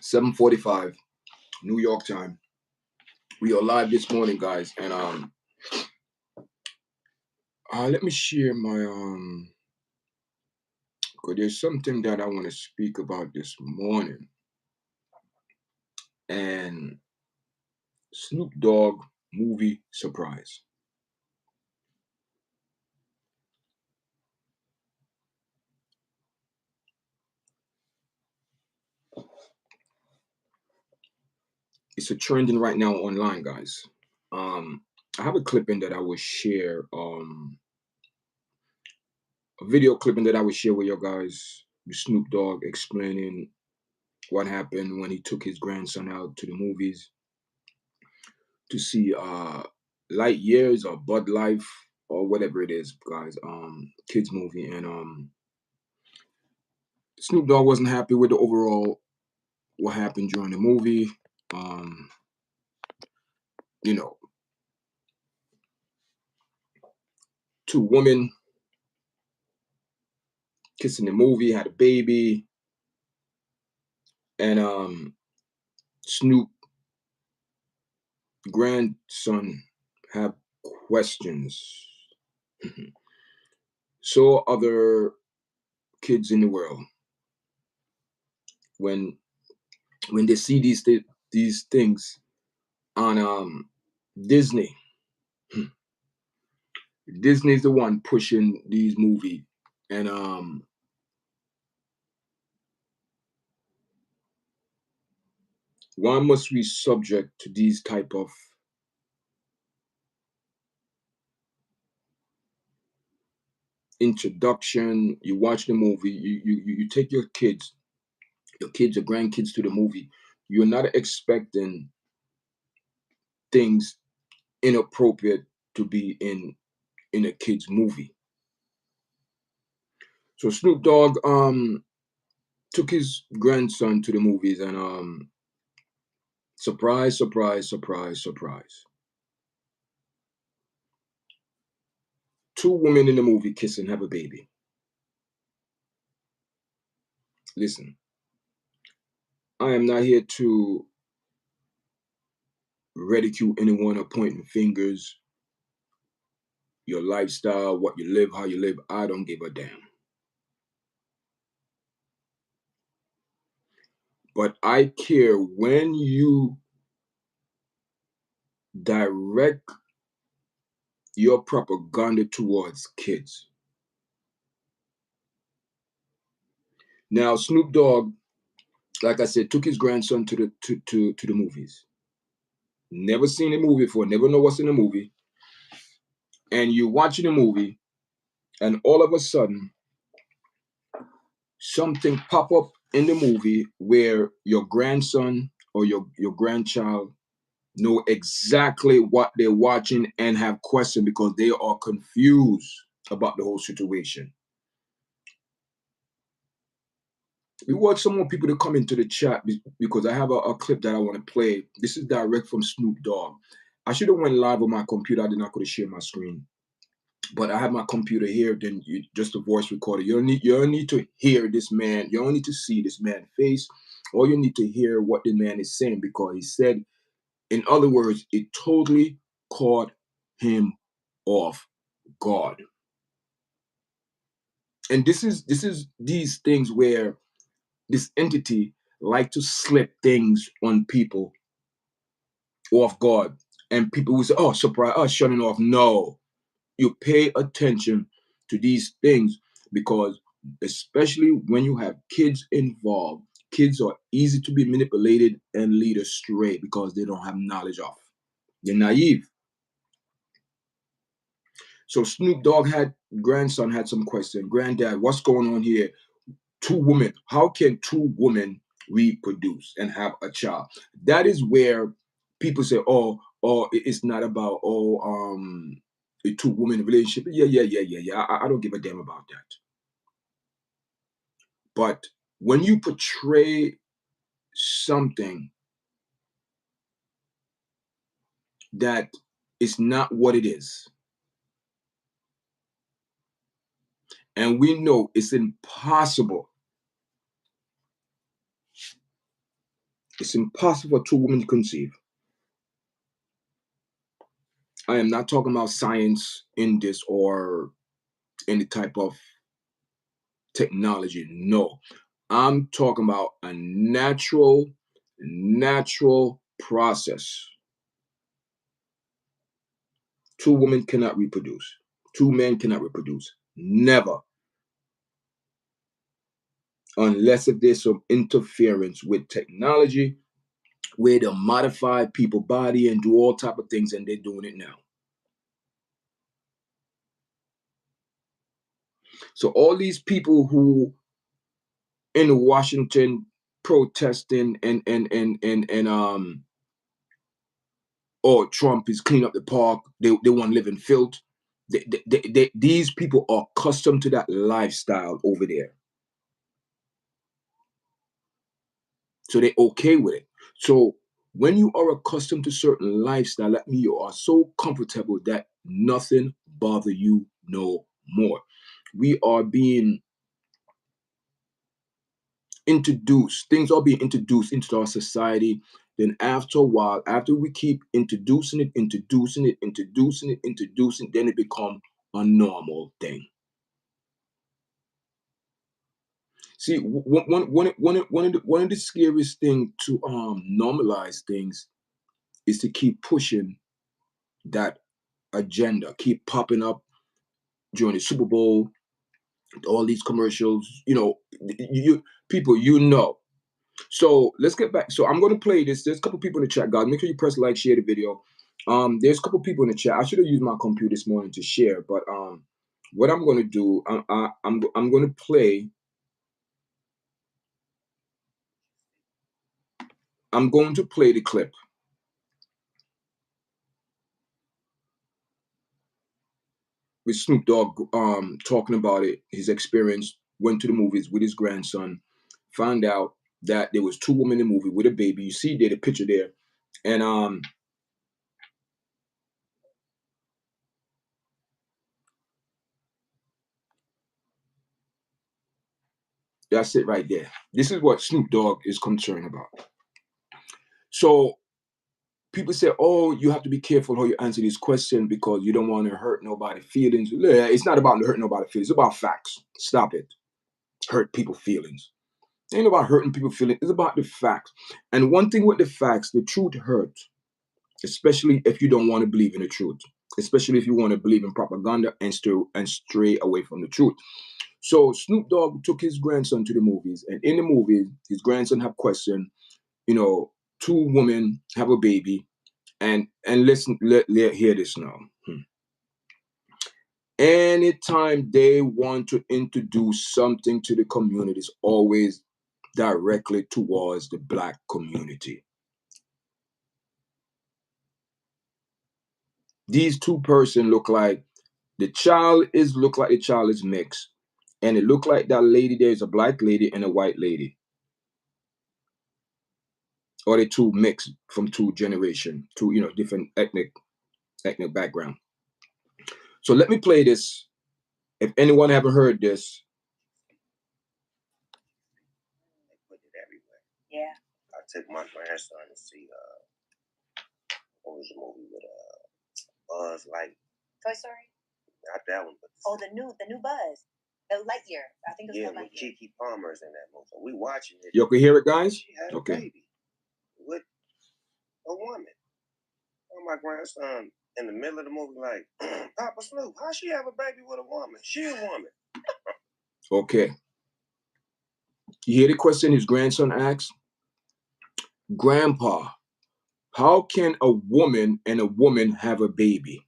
7:45 New York time. We are live this morning, guys, and let me share my because there's something that I want to speak about this morning, and Snoop Dogg movie surprise. It's a trending right now online, guys. I have a clipping that I will share, a video clipping that I will share with you guys, with Snoop Dogg explaining what happened when he took his grandson out to the movies to see Light Years or Bud Life or whatever it is, guys. Kids movie, and Snoop Dogg wasn't happy with the overall what happened during the movie. Um, you know, two women kissing the movie, had a baby, and Snoop grandson have questions. So other kids in the world, when they see these things on Disney. Disney's the one pushing these movies, and why must we subject to these type of introduction? You watch the movie, you take your kids, your grandkids to the movie. You're not expecting things inappropriate to be in a kids movie. So Snoop Dogg took his grandson to the movies, and surprise, surprise, surprise, surprise. Two women in the movie kiss and have a baby. Listen, I am not here to ridicule anyone or pointing fingers, your lifestyle, what you live, how you live. I don't give a damn. But I care when you direct your propaganda towards kids. Now, Snoop Dogg, like I said, took his grandson to the movies. Never seen a movie before, never know what's in the movie. And you're watching a movie, and all of a sudden, something pop up in the movie where your grandson or your grandchild know exactly what they're watching and have questions because they are confused about the whole situation. We want some more people to come into the chat because I have a clip that I want to play. This is direct from Snoop Dogg. I should have went live on my computer. I did not could have shared my screen, but I have my computer here. Then you just a voice recorder. You don't need to hear this man. You don't need to see this man's face. All you need to hear what the man is saying, because he said, in other words, it totally caught him off guard. And this is these things where this entity like to slip things on people off guard, and people will say, "Oh, surprise! Oh, shutting off." No, you pay attention to these things, because especially when you have kids involved, kids are easy to be manipulated and lead astray because they don't have knowledge of. They're naive. So Snoop Dogg had grandson had some question. Granddad, what's going on here? Two women. How can two women reproduce and have a child? That is where people say, "Oh, it's not about a two woman relationship." Yeah. I don't give a damn about that. But when you portray something that is not what it is, and we know it's impossible It's impossible for two women to conceive. I am not talking about science in this or any type of technology. No, I'm talking about a natural process. Two women cannot reproduce. Two men cannot reproduce. Never. Unless if there's some interference with technology where they modify people's body and do all type of things, and they're doing it now. So all these people who in Washington protesting and or Trump is cleaning up the park, they want to live in filth. These people are accustomed to that lifestyle over there. So they're okay with it. So when you are accustomed to certain lifestyle, that means you are so comfortable that nothing bother you no more. We are being introduced, things are being introduced into our society. Then after a while, after we keep introducing it, then it become a normal thing. See, one of the scariest thing to normalize things is to keep pushing that agenda, keep popping up during the Super Bowl, all these commercials. You people, So let's get back. So I'm going to play this. There's a couple people in the chat, guys. Make sure you press like, share the video. There's a couple people in the chat. I should have used my computer this morning to share, but what I'm going to do, I'm going to play. I'm going to play the clip with Snoop Dogg talking about it, his experience, went to the movies with his grandson, found out that there was two women in the movie with a baby. You see there the picture there, and that's it right there. This is what Snoop Dogg is concerned about. So people say, "Oh, you have to be careful how you answer this question because you don't want to hurt nobody's feelings." Yeah, it's not about hurting nobody's feelings. It's about facts. Stop it. Hurt people's feelings. It ain't about hurting people's feelings. It's about the facts. And one thing with the facts, the truth hurts, especially if you don't want to believe in the truth. Especially if you want to believe in propaganda and stray away from the truth. So Snoop Dogg took his grandson to the movies, and in the movies, his grandson have questioned, two women have a baby, and listen, let hear this now. Anytime they want to introduce something to the community, it's always directly towards the black community. These two person look like the child is mixed, and it look like that lady there is a black lady and a white lady, or they two mixed from two generation, two different ethnic background. So let me play this. If anyone haven't heard this, they put it everywhere. Yeah. I took my grandson to see what was the movie with Buzz Light? Toy Story? Not that one, but the new Buzz. The Lightyear. I think it was Lightyear. Yeah, Kiki Palmer's in that movie. So we watching it. You can hear it, guys? She had a baby with a woman. Oh, my grandson in the middle of the movie like, Papa Snoop, how she have a baby with a woman? She a woman. Okay. You hear the question his grandson asks? Grandpa, how can a woman and a woman have a baby?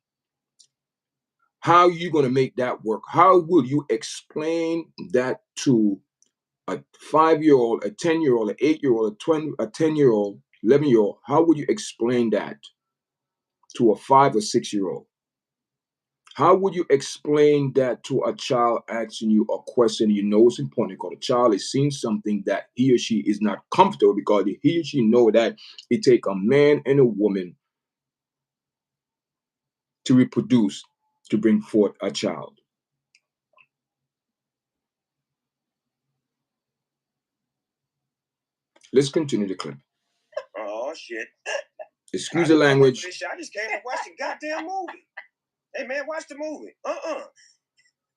How are you going to make that work? How will you explain that to a 5-year-old, a 10-year-old, an 8-year-old, a 10-year-old, 11-year-old? How would you explain that to a 5 or 6-year-old? How would you explain that to a child asking you a question you know is important because the child is seeing something that he or she is not comfortable because he or she know that it take a man and a woman to reproduce, to bring forth a child. Let's continue the clip. Oh shit. Excuse the language. I just came to watch the goddamn movie. Hey man, watch the movie.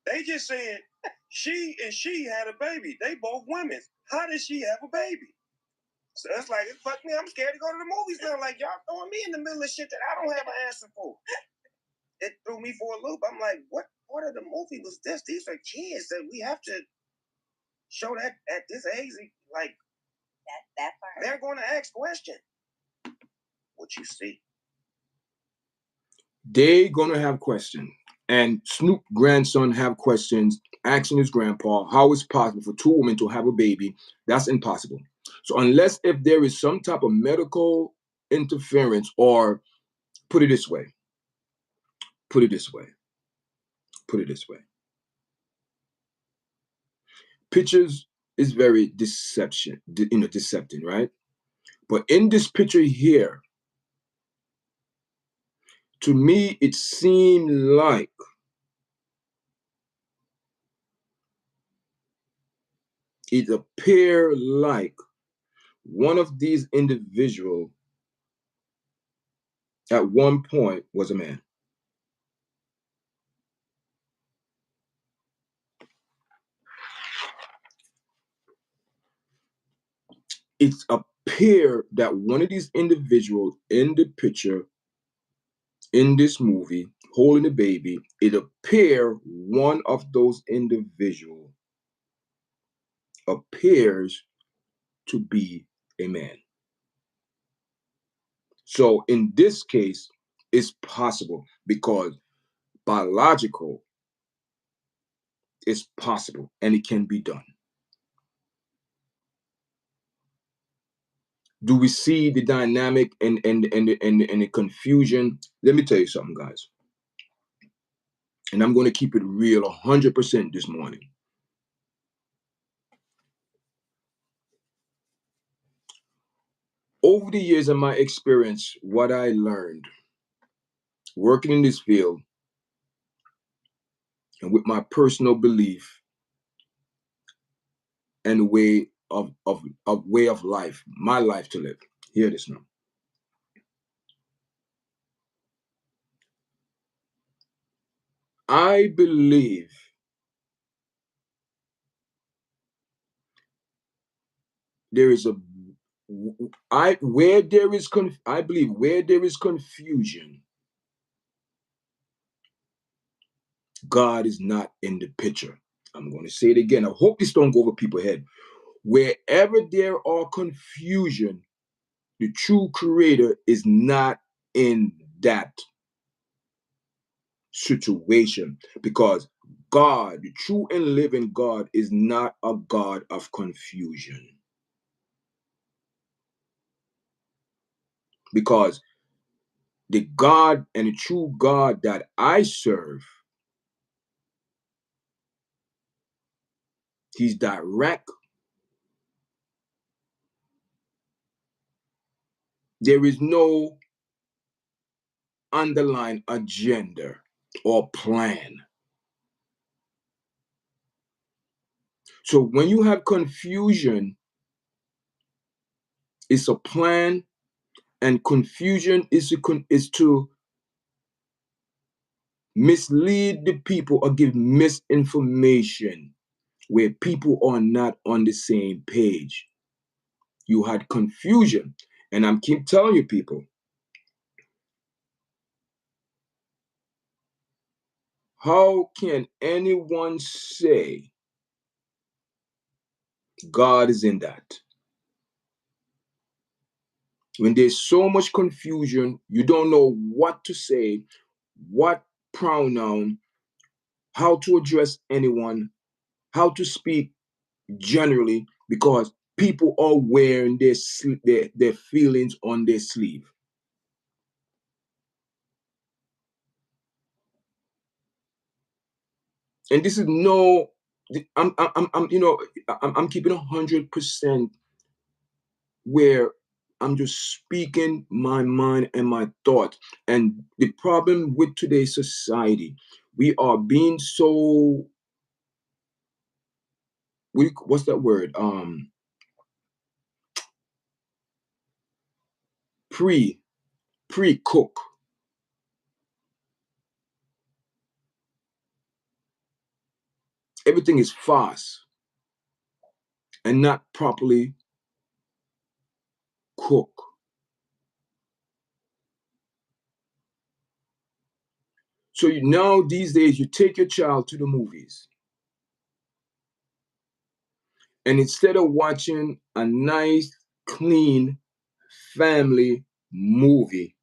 They just said she had a baby. They both women. How did she have a baby? So it's like, fuck me, I'm scared to go to the movies now. Like, y'all throwing me in the middle of shit that I don't have an answer for. It threw me for a loop. I'm like, what part of the movie was this? These are kids that we have to show that at this age. Like, that part. They're going to ask questions. What you see? They gonna have questions. And Snoop grandson have questions asking his grandpa how it's possible for two women to have a baby. That's impossible. So unless if there is some type of medical interference, or put it this way, put it this way, put it this way. Pictures is very deceptive, right? But in this picture here, to me, it seemed like it appeared like one of these individuals at one point was a man. It appeared that one of these individuals in the picture, in this movie, holding the baby, it appeared one of those individuals appears to be a man. So in this case, it's possible because biological is possible and it can be done. Do we see the dynamic and the confusion? Let me tell you something, guys. And I'm going to keep it real 100% this morning. Over the years of my experience, what I learned working in this field and with my personal belief and way of way of life, my life to live. Hear this now. I believe there is a I believe where there is confusion, God is not in the picture. I'm going to say it again. I hope this don't go over people's head. Wherever there are confusion, the true creator is not in that situation, because God, the true and living God, is not a God of confusion. Because the God and the true God that I serve, he's direct. There is no underlying agenda or plan. So when you have confusion, it's a plan, and confusion is to mislead the people or give misinformation where people are not on the same page. You had confusion, and I'm keep telling you, people, how can anyone say God is in that? When there's so much confusion, you don't know what to say, what pronoun, how to address anyone, how to speak generally, because people are wearing their feelings on their sleeve. And this is no, I'm keeping 100% where I'm just speaking my mind and my thoughts. And the problem with today's society, we are being so, what's that word? pre-cook. Everything is fast and not properly cooked. So now these days you take your child to the movies, and instead of watching a nice, clean family movie,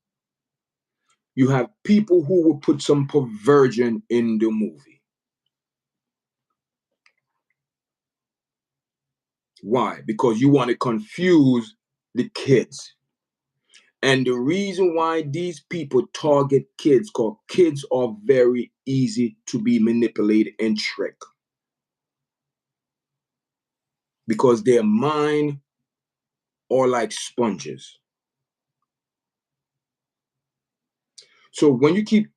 you have people who will put some perversion in the movie. Why? Because you want to confuse the kids. And the reason why these people target kids, because kids are very easy to be manipulated and tricked. Because their mind are like sponges. So when you keep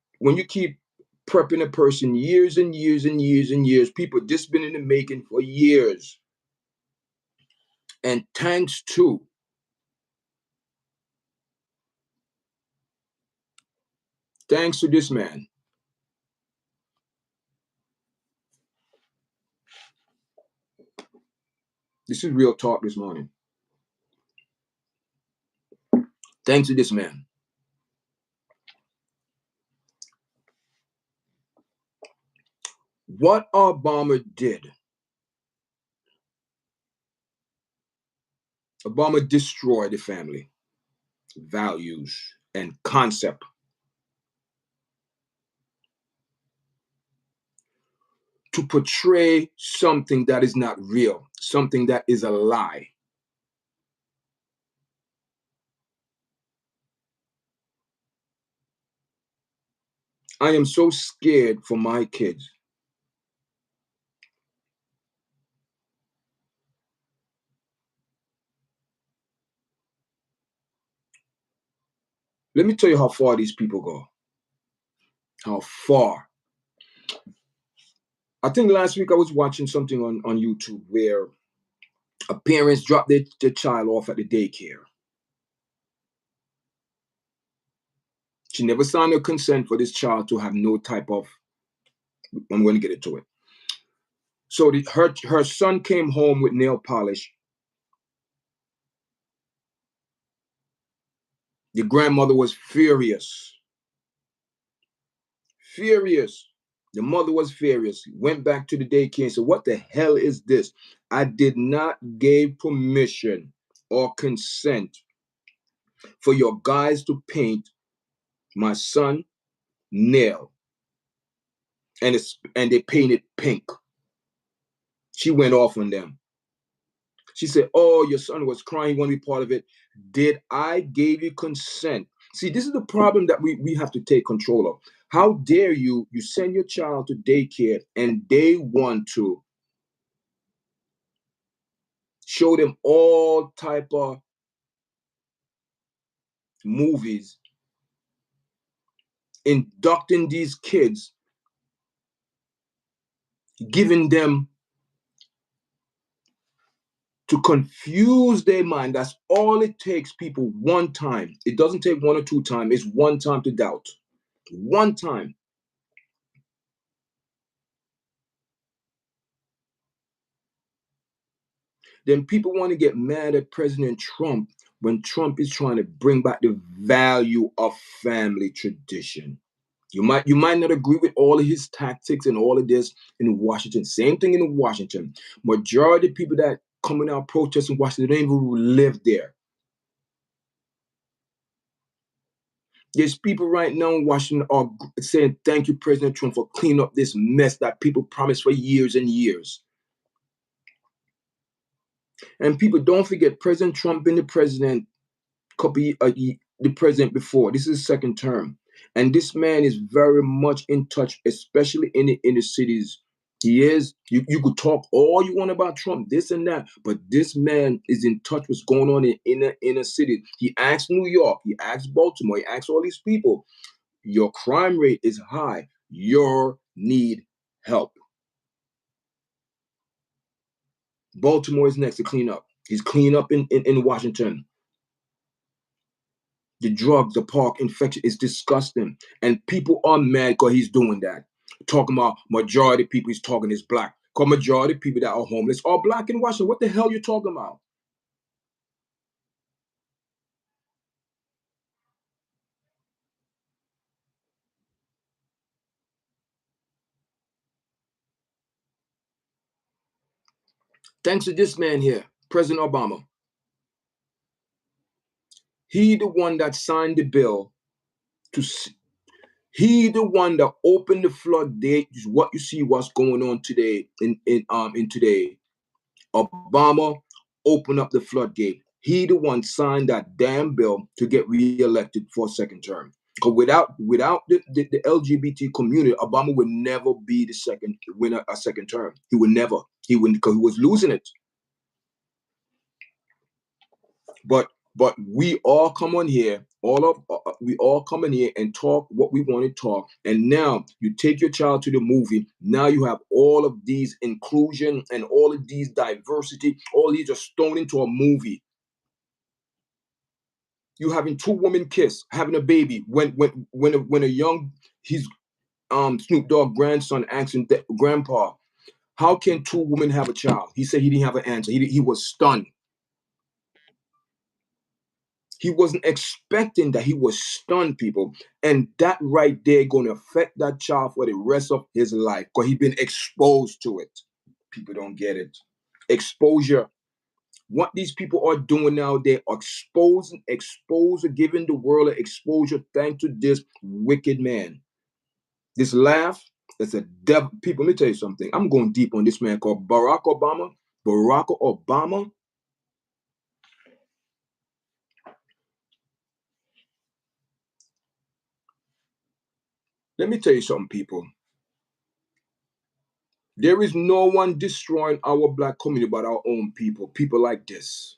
prepping a person years and years and years and years, people just been in the making for years. And thanks to this man, this is real talk this morning. Thanks to this man, what Obama did, Obama destroyed the family values and concept. To portray something that is not real, something that is a lie. I am so scared for my kids. Let me tell you how far these people go. How far. I think last week I was watching something on YouTube where a parents dropped their child off at the daycare. She never signed her consent for this child to have no type of, I'm going to get into it. So her son came home with nail polish. The grandmother was furious. Furious. The mother was furious. Went back to the daycare and said, what the hell is this? I did not give permission or consent for your guys to paint my son nail. And they painted pink. She went off on them. She said, oh, your son was crying, he wanted to be part of it. Did I give you consent? See, this is the problem that we have to take control of. How dare you send your child to daycare and they want to show them all type of movies, inducting these kids, giving them to confuse their mind. That's all it takes, people, one time. It doesn't take one or two times. It's one time to doubt. One time. Then people want to get mad at President Trump when Trump is trying to bring back the value of family tradition. You might not agree with all of his tactics and all of this in Washington. Same thing in Washington. Majority of people that coming out protesting Washington don't even live there. There's people right now in Washington are saying, thank you, President Trump, for cleaning up this mess that people promised for years and years. And people don't forget, President Trump been the president, the president before. This is his second term. And this man is very much in touch, especially in the inner cities. He is. You could talk all you want about Trump, this and that, but this man is in touch with what's going on in inner city. He asked New York, he asked Baltimore, he asked all these people, your crime rate is high. You need help. Baltimore is next to clean up. He's cleaning up in Washington. the drugs, the park infection is disgusting. And people are mad because he's doing that. Talking about majority of people he's talking is black. Because majority of people that are homeless are black in Washington. What the hell you talking about? Thanks to this man here, President Obama. He the one that signed the bill to he the one that opened the floodgates. What you see what's going on today in today. Obama opened up the floodgate. He the one signed that damn bill to get reelected for a second term. Because without the LGBT community, Obama would never be the second winner a second term. He would never. He wouldn't, because he was losing it. But we all come on here, we all come in here and talk what we want to talk. And now you take your child to the movie. Now you have all of these inclusion and all of these diversity. All these are thrown into a movie. You having two women kiss, having a baby. When a young he's Snoop Dogg grandson asking grandpa, how can two women have a child? He said he didn't have an answer. He was stunned. He wasn't expecting that. He was stunned, people. And that right there going to affect that child for the rest of his life because he's been exposed to it. People don't get it. Exposure. What these people are doing now, they're exposing, giving the world an exposure thanks to this wicked man. This laugh, that's a devil. People, let me tell you something. I'm going deep on this man called Barack Obama. Barack Obama. Let me tell you something, people. There is no one destroying our black community but our own people. People like this.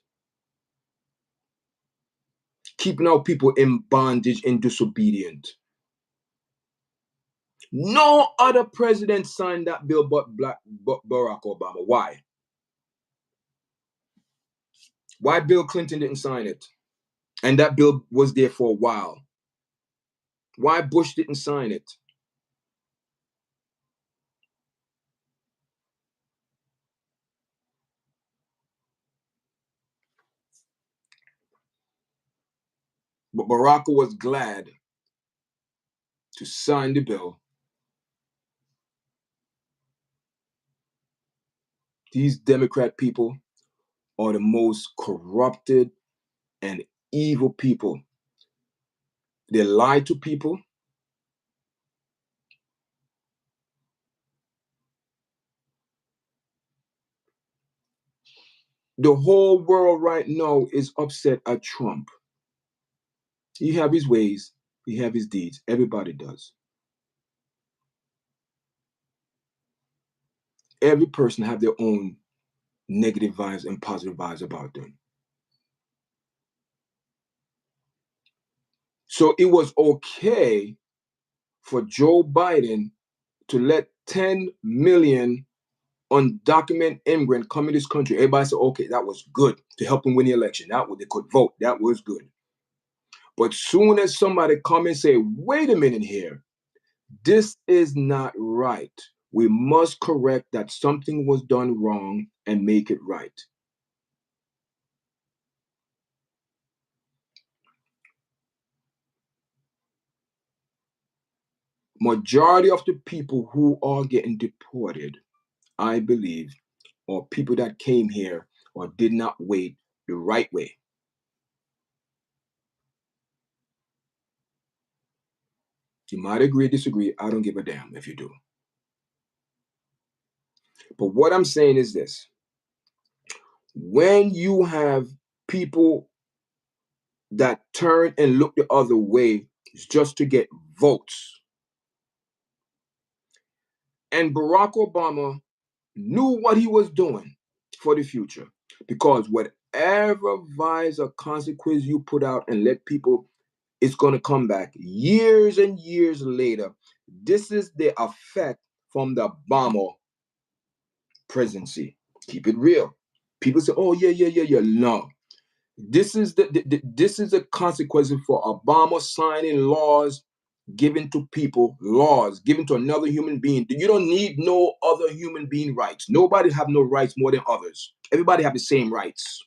Keeping our people in bondage and disobedient. No other president signed that bill but Barack Obama. Why? Why Bill Clinton didn't sign it? And that bill was there for a while. Why Bush didn't sign it? But Barack was glad to sign the bill. These Democrat people are the most corrupted and evil people. They lie to people. The whole world right now is upset at Trump. He have his ways, he have his deeds. Everybody does. Every person have their own negative vibes and positive vibes about them. So it was okay for Joe Biden to let 10 million undocumented immigrants come in this country. Everybody said, okay, that was good to help him win the election. That way they could vote. That was good. But soon as somebody come and say, wait a minute here, this is not right. We must correct that something was done wrong and make it right. Majority of the people who are getting deported, I believe, are people that came here or did not wait the right way. You might agree or disagree. I don't give a damn if you do. But what I'm saying is this. When you have people that turn and look the other way just to get votes, and Barack Obama knew what he was doing for the future, because whatever vice or consequence you put out and let people, it's going to come back years and years later. This is the effect from the Obama presidency. Keep it real. People say, oh, yeah. No. This is this is a consequence for Obama signing laws given to people, laws given to another human being. You don't need no other human being rights. Nobody have no rights more than others. Everybody have the same rights.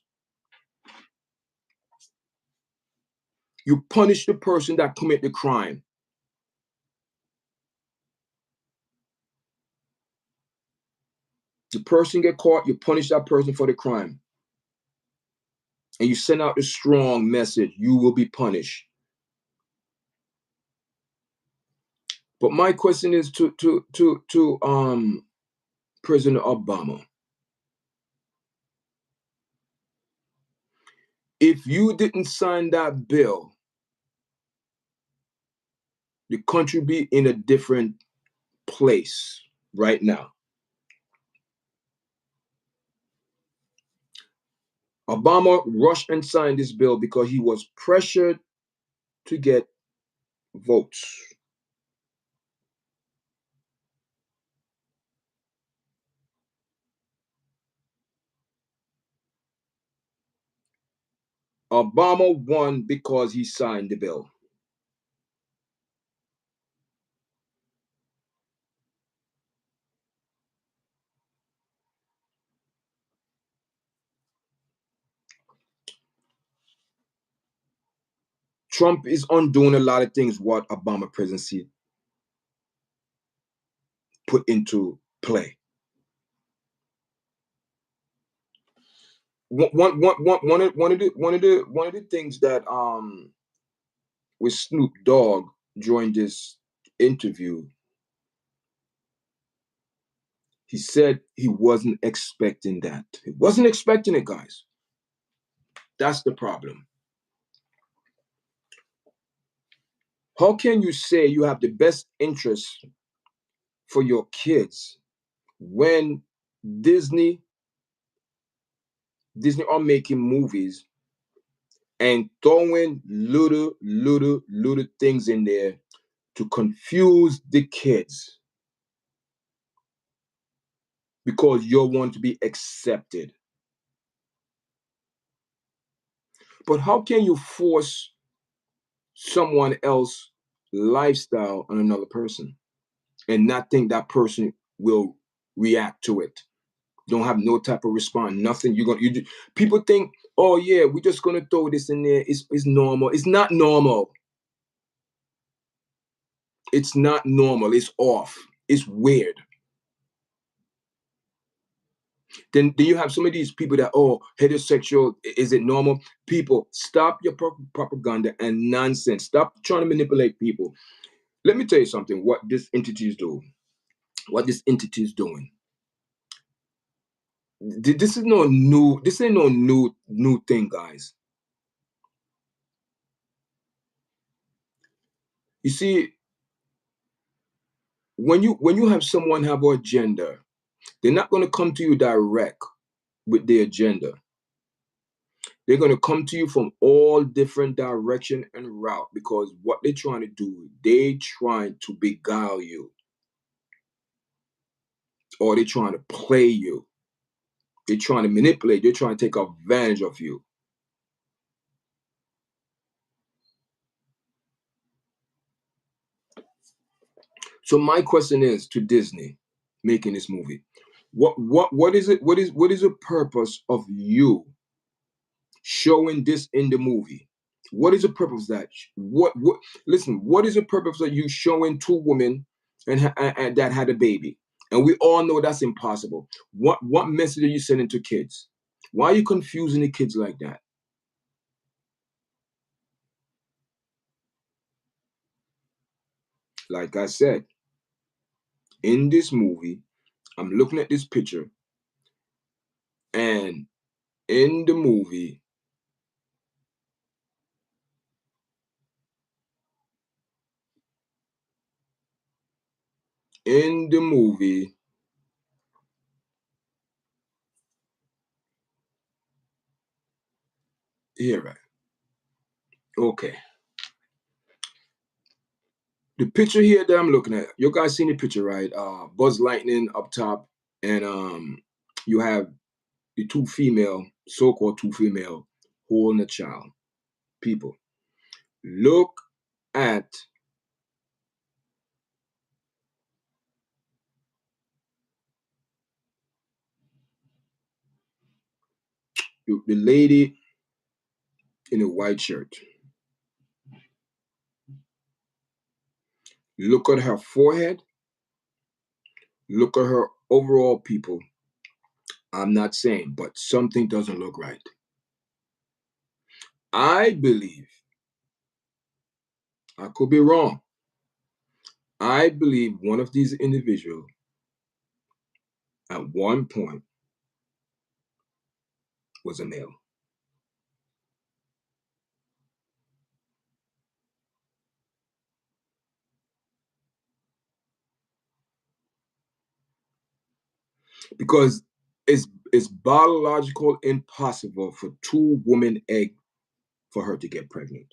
You punish the person that commit the crime. The person get caught, you punish that person for the crime. And you send out a strong message, you will be punished. But my question is to President Obama. If you didn't sign that bill, the country be in a different place right now. Obama rushed and signed this bill because he was pressured to get votes. Obama won because he signed the bill. Trump is undoing a lot of things what Obama presidency put into play. One of the things that with Snoop Dogg during this interview, he said he wasn't expecting that. He wasn't expecting it, guys. That's the problem. How can you say you have the best interest for your kids when Disney are making movies and throwing little things in there to confuse the kids because you want to be accepted? But how can you force someone else's lifestyle on another person and not think that person will react to it? Don't have no type of response, nothing. People think, oh yeah, we're just gonna throw this in there. It's normal. It's not normal. It's not normal. It's off. It's weird. Then you have some of these people that, oh, heterosexual, is it normal? People, stop your propaganda and nonsense. Stop trying to manipulate people. Let me tell you something, what this entity is doing. What this entity is doing. This ain't no new thing, guys. You see, when you have someone have an agenda, they're not going to come to you direct with their agenda. They're going to come to you from all different direction and route, because what they're trying to do, they trying to beguile you, or they're trying to play you. They're trying to manipulate. They're trying to take advantage of you. So my question is to Disney making this movie. What is it? What is the purpose of you showing this in the movie? What is the purpose of that? What listen, what is the purpose of you showing two women and that had a baby? And we all know that's impossible. What message are you sending to kids? Why are you confusing the kids like that? Like I said, in this movie, I'm looking at this picture, and in the movie, here, right? Okay. The picture here that I'm looking at, you guys seen the picture, right? Buzz Lightning up top, and you have the two female, so-called two female, holding a child. People, look at the lady in a white shirt. Look at her forehead. Look at her overall, people. I'm not saying, but something doesn't look right. I believe, I could be wrong, I believe one of these individuals at one point was a male. Because it's biological impossible for two women egg for her to get pregnant.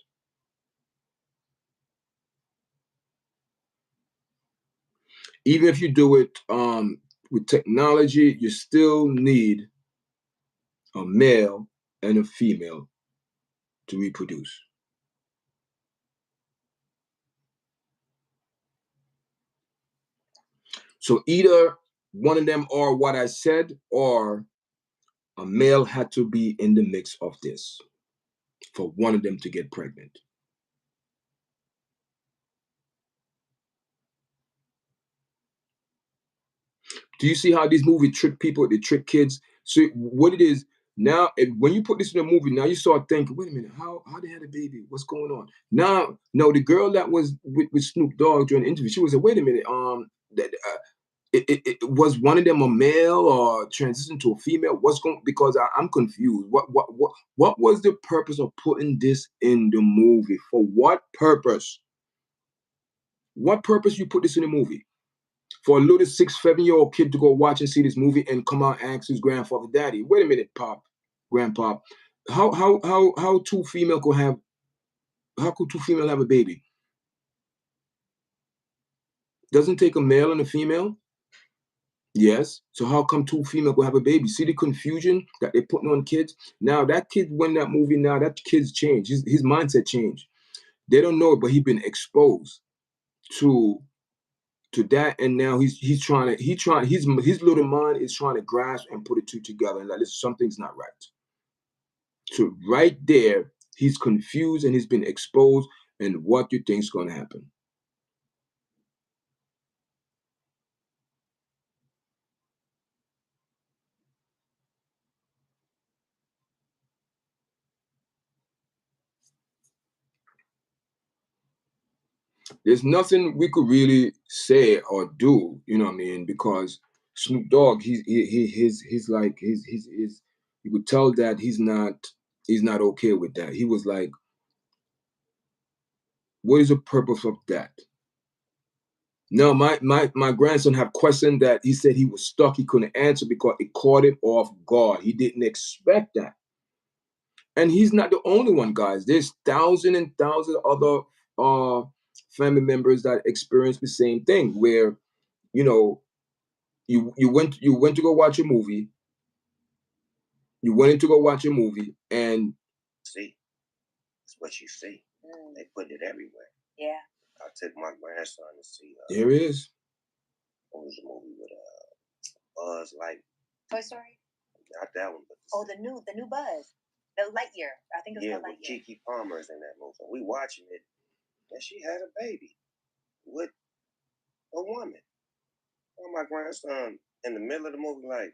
Even if you do it with technology, you still need a male and a female to reproduce. So either one of them are what I said, or a male had to be in the mix of this for one of them to get pregnant. Do you see how these movies trick people? They trick kids. So what it is now, when you put this in a movie, now you start thinking, wait a minute, how they had a baby? What's going on? Now, no, the girl that was with Snoop Dogg during the interview, she was like, wait a minute, it was one of them a male or transitioned to a female? What's going? Because I'm confused. What was the purpose of putting this in the movie? For what purpose? What purpose you put this in the movie? For a little 6-7-year-old kid to go watch and see this movie and come out and ask his grandfather, daddy, wait a minute, pop, grandpa, how two female could have, how could two female have a baby? Doesn't take a male and a female? Yes. So how come two female could have a baby? See the confusion that they're putting on kids? Now that kid, when that movie, now that kid's changed. His mindset changed. They don't know it, but he's been exposed to that, and now his little mind is trying to grasp and put it two together, and like, listen, something's not right. So right there, he's confused and he's been exposed, and what do you think is going to happen? There's nothing we could really say or do, you know what I mean? Because Snoop Dogg, he's like he's you could tell that he's not okay with that. He was like, what is the purpose of that? No, my grandson have questioned that. He said he was stuck. He couldn't answer because it caught him off guard. He didn't expect that. And he's not the only one, guys. There's thousands and thousands of other family members that experience the same thing, where you know you went to go watch a movie. You went in to go watch a movie, and see, it's what you see. They put it everywhere. Yeah. I took my grandson to see. There it is. What was the movie with Buzz Light? Toy Story. Not that one, but the new Buzz, the Lightyear. I think it was with Lightyear. Keke Palmer's in that movie. We watching it, and she had a baby with a woman. Oh, my grandson in the middle of the movie, like,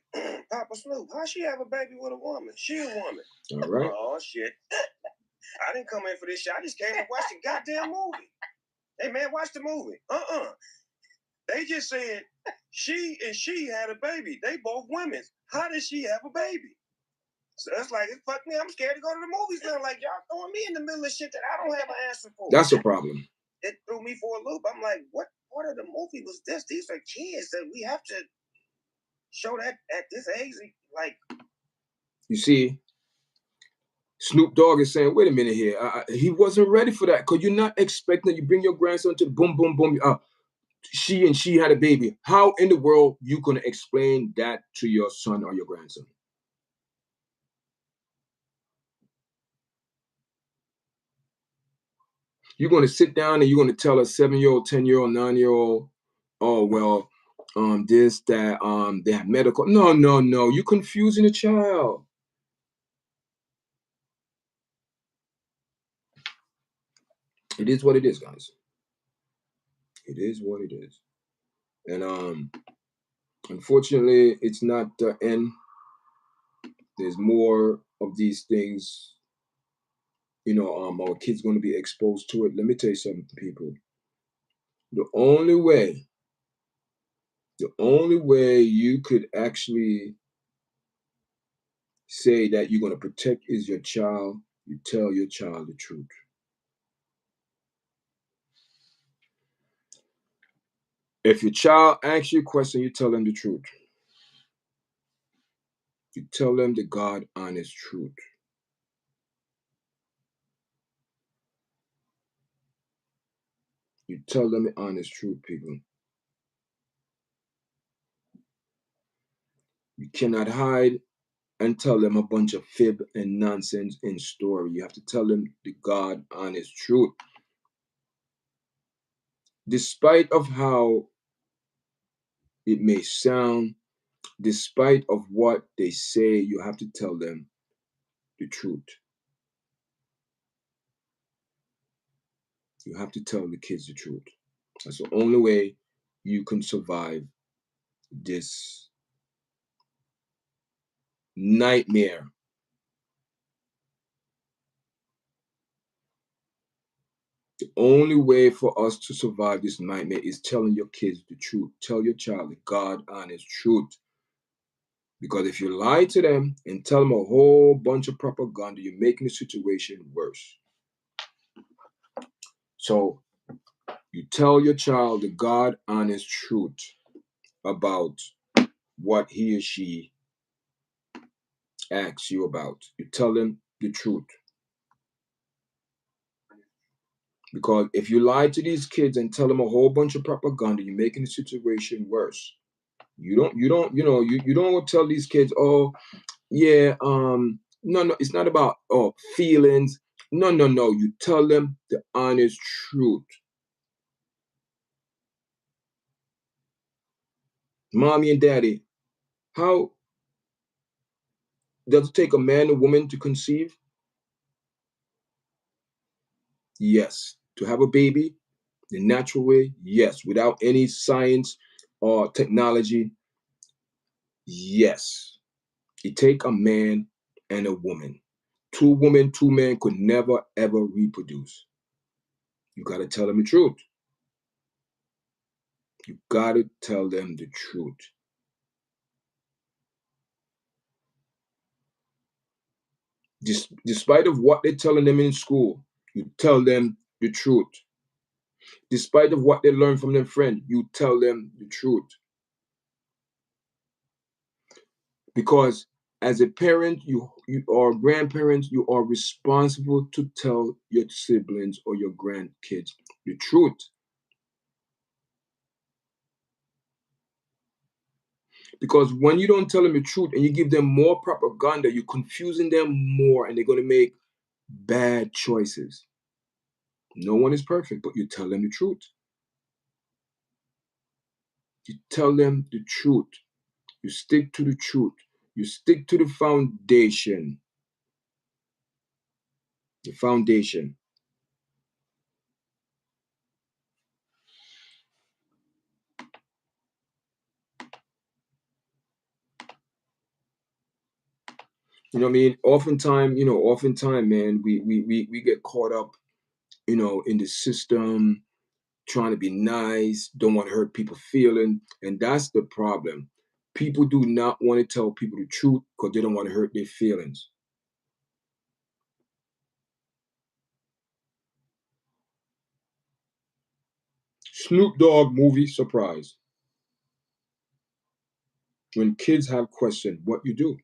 Papa Snoop, how she have a baby with a woman? She a woman. All right. Oh shit. I didn't come in for this shit. I just came to watch the goddamn movie. Hey man, watch the movie. They just said she had a baby. They both women. How did she have a baby? So it's like, fuck me, I'm scared to go to the movies now. Like, y'all throwing me in the middle of shit that I don't have an answer for. That's a problem. It threw me for a loop. I'm like, what part of the movie was this? These are kids that we have to show that at this age. Like, you see, Snoop Dogg is saying, wait a minute here. He wasn't ready for that, because you're not expecting that you bring your grandson to boom, boom, boom. She had a baby. How in the world you going to explain that to your son or your grandson? You're going to sit down and you're going to tell a 7-year-old, 10-year-old, 9-year-old, oh, well, this, that, they have medical. No, no, no. You're confusing a child. It is what it is, guys. It is what it is. And unfortunately, it's not the end. There's more of these things. Our kids going to be exposed to it. Let me tell you something, people. The only way you could actually say that you're going to protect is your child. You tell your child the truth. If your child asks you a question, you tell them the truth. You tell them the God honest truth. You tell them the honest truth, people. You cannot hide and tell them a bunch of fib and nonsense in story. You have to tell them the God honest truth. Despite of how it may sound, despite of what they say, you have to tell them the truth. You have to tell the kids the truth. That's the only way you can survive this nightmare. The only way for us to survive this nightmare is telling your kids the truth. Tell your child the God honest truth. Because if you lie to them and tell them a whole bunch of propaganda, you're making the situation worse. So you tell your child the God honest truth about what he or she asks you about. You tell them the truth. Because if you lie to these kids and tell them a whole bunch of propaganda, you're making the situation worse. You don't tell these kids, oh, yeah, no, it's not about feelings. No. You tell them the honest truth. Mommy and daddy, how does it take a man and woman to conceive? Yes. To have a baby the natural way? Yes. Without any science or technology? Yes. It take a man and a woman. Two women, two men could never ever reproduce. You got to tell them the truth. You got to tell them the truth. Despite of what they're telling them in school, you tell them the truth. Despite of what they learn from their friend, you tell them the truth. Because as a parent, you or grandparents, you are responsible to tell your siblings or your grandkids the truth. Because when you don't tell them the truth and you give them more propaganda, you're confusing them more and they're going to make bad choices. No one is perfect, but you tell them the truth. You tell them the truth. You stick to the truth. You stick to the foundation. The foundation. You know what I mean? Oftentimes, man, we get caught up, in the system, trying to be nice, don't want to hurt people's feeling, and that's the problem. People do not want to tell people the truth because they don't want to hurt their feelings. Snoop Dogg movie surprise. When kids have questions, what you do?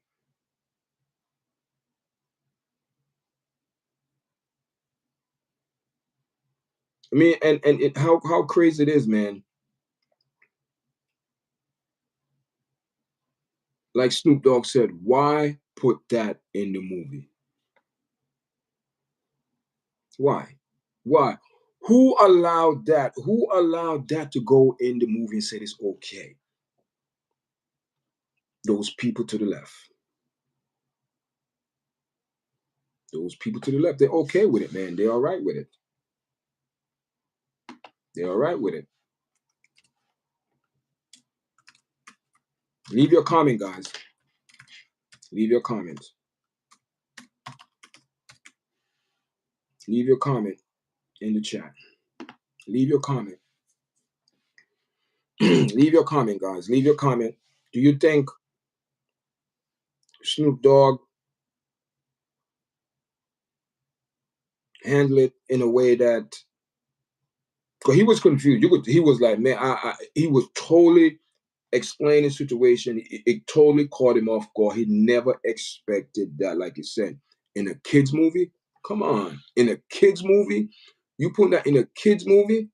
I mean, and how crazy it is, man. Like Snoop Dogg said, why put that in the movie? Why? Why? Who allowed that? Who allowed that to go in the movie and said it's okay? Those people to the left. Those people to the left, they're okay with it, man. They're all right with it. They're all right with it. Leave your comment, guys. Leave your comments. Leave your comment in the chat. Leave your comment. Leave your comment, guys. Leave your comment. Do you think Snoop Dogg handled it in a way that, because he was confused. He was like, man, he was totally explaining the situation. It totally caught him off guard. He never expected that, like you said, in a kids movie. Come on, in a kids movie, you put that in a kids movie.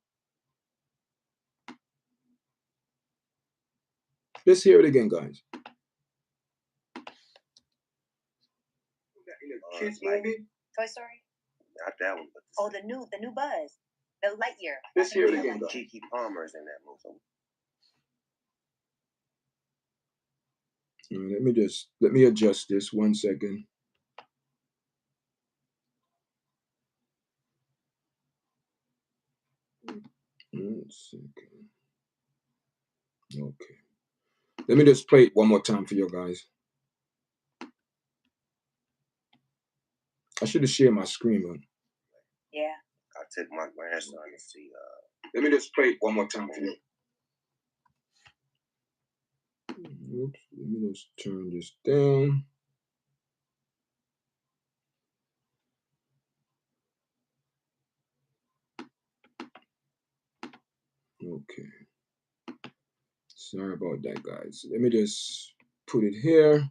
Let's hear it again, guys. In a kids movie. Toy Story. Not that one, but Oh, the new Buzz, the Lightyear. Let's hear it again, guys. Kiki Palmer's in that movie. Let me adjust this 1 second. One second. Okay. Let me just play it one more time for you guys. I should have shared my screen, man. Yeah. I took my grandson to see. Let me just play it one more time for you. Oops. Let me just turn this down. Okay. Sorry about that, guys. Let me just put it here.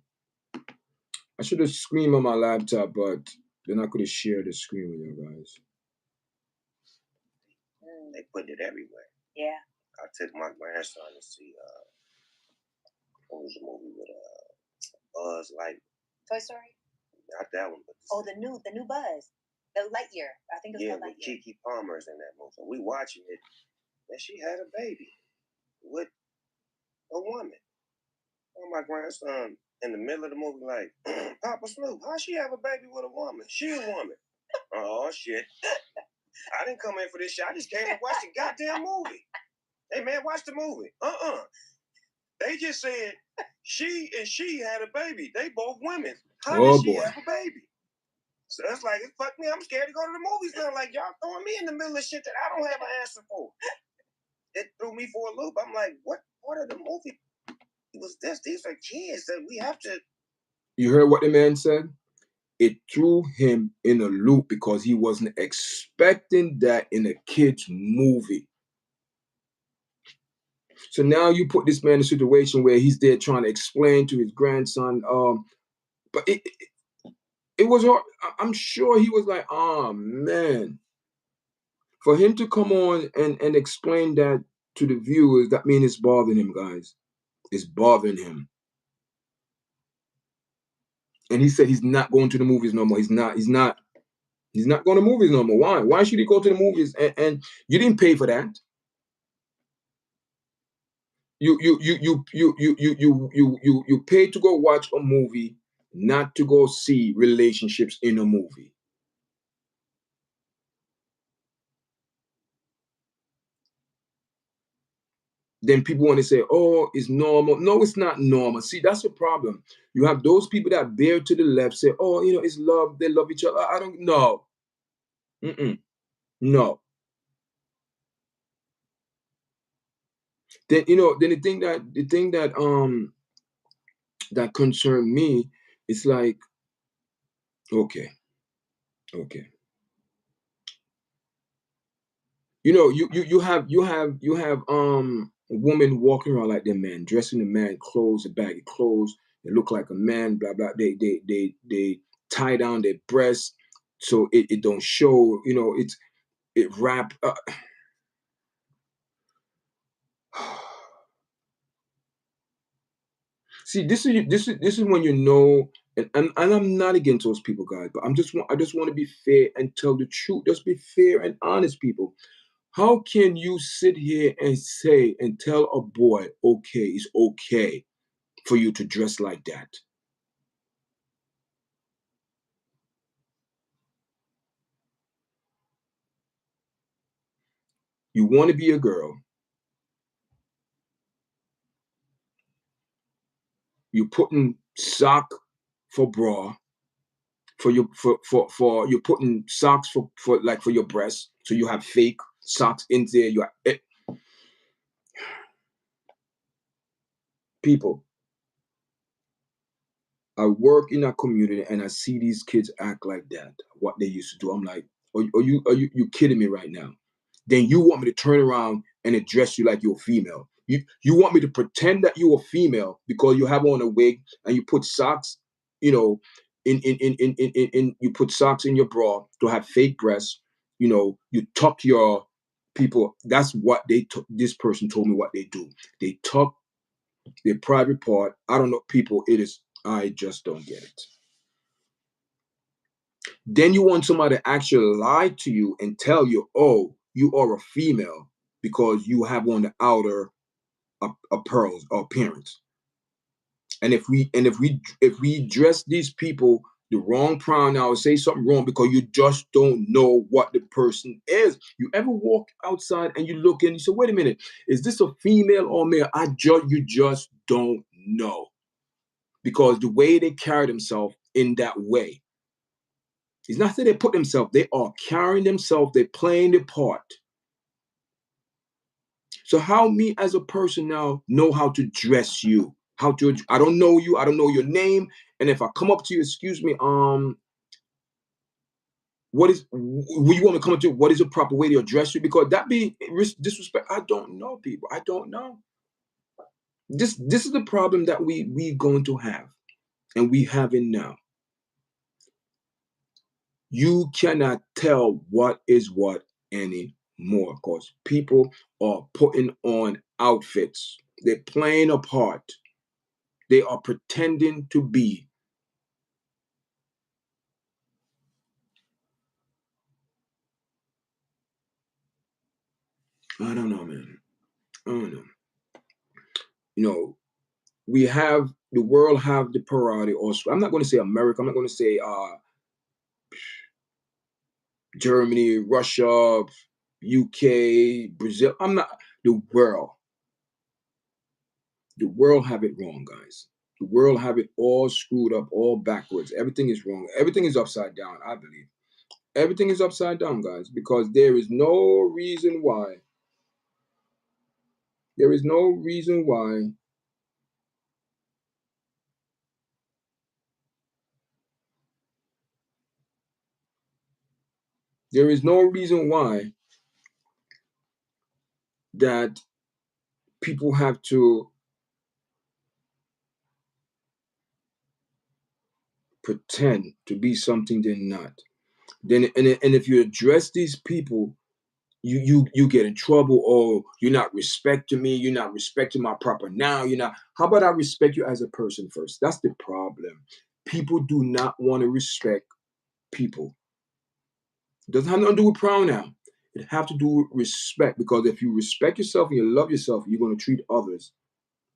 I should have screened on my laptop, but then I could have shared the screen with you guys. They put it everywhere. Yeah. I took my grandson to see. What was the movie with Buzz Lightyear? Toy Story. Not that one, but oh, the new Buzz, the Lightyear. I think it's called with Lightyear. Kiki Palmer's in that movie. We watching it, and she had a baby with a woman. And my grandson in the middle of the movie, like, Papa Snoop, how she have a baby with a woman? She a woman. Oh shit! I didn't come in for this shit. I just came to watch the goddamn movie. Hey man, watch the movie. They just said she had a baby. They both women. How did she have a baby? So it's like, fuck me, I'm scared to go to the movies now. Like, y'all throwing me in the middle of shit that I don't have an answer for. It threw me for a loop. I'm like, what part of the movie was this? These are kids that we have to. You heard what the man said? It threw him in a loop because he wasn't expecting that in a kid's movie. So now you put this man in a situation where he's there trying to explain to his grandson. But it was hard. I'm sure he was like, oh man. For him to come on and explain that to the viewers, that means it's bothering him, guys. It's bothering him. And he said he's not going to the movies no more. He's not going to movies no more. Why? Why should he go to the movies? And you didn't pay for that. You paid to go watch a movie, not to go see relationships in a movie. Then people want to say, oh, it's normal. No, it's not normal. See, that's the problem. You have those people that bear to the left, say, oh, it's love. They love each other. I don't know. No. Then, then the thing that that concerned me, it's like, okay. You have a woman walking around like the man, dressing the man clothes, a bag of clothes. They look like a man, blah blah. They tie down their breasts so it don't show. It wrap. See, this is when you know And I'm not against those people, guys, but I just want to be fair and tell the truth. Just be fair and honest, people. How can you sit here and say and tell a boy, okay, it's okay for you to dress like that? You want to be a girl. You're putting sock for bra for your for you're putting socks for like for your breasts, so you have fake socks in there. People. I work in a community and I see these kids act like that. What they used to do, I'm like, are you kidding me right now? Then you want me to turn around and address you like you're a female? You want me to pretend that you're a female because you have on a wig and you put socks, you know, in you put socks in your bra to have fake breasts. You tuck your people. That's what they took. This person told me what they do. They tuck their private part. I don't know, people. It is. I just don't get it. Then you want somebody to actually lie to you and tell you, oh, you are a female because you have on the outer pearls or appearance. And if we dress these people the wrong pronoun, say something wrong because you just don't know what the person is. You ever walk outside and you look and you say, wait a minute, is this a female or male? You just don't know. Because the way they carry themselves in that way. It's not that they put themselves, they are carrying themselves, they're playing the part. So how me as a person now know how to dress you? I don't know you, I don't know your name. And if I come up to you, excuse me, what is will you want me to come up to you? What is a proper way to address you? Because that be disrespect. I don't know, people. I don't know. This is the problem that we going to have, and we have it now. You cannot tell what is what anymore because people are putting on outfits. They're playing a part. They are pretending to be. I don't know, man. I don't know. We have the world have the priority. Also, I'm not going to say America. I'm not going to say Germany, Russia, UK, Brazil. I'm not the world. The world have it wrong, guys. The world have it all screwed up, all backwards. Everything is wrong. Everything is upside down, I believe. Everything is upside down, guys, because there is no reason why. There is no reason why there is no reason why that people have to pretend to be something they're not. Then and if you address these people, you get in trouble. Oh, you're not respecting me. You're not respecting my proper now. You're not. How about I respect you as a person first? That's the problem. People do not want to respect people. It doesn't have nothing to do with pronoun. It have to do with respect. Because if you respect yourself and you love yourself, you're going to treat others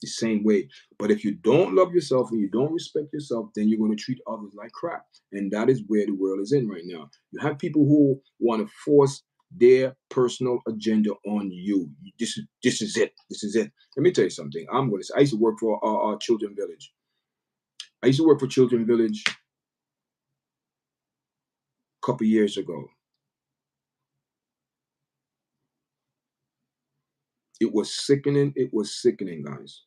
the same way. But if you don't love yourself and you don't respect yourself, then you're going to treat others like crap. And that is where the world is in right now. You have people who want to force their personal agenda on you. This is it. This is it. Let me tell you something. I used to work for our Children Village. I used to work for Children Village a couple years ago. It was sickening. It was sickening, guys.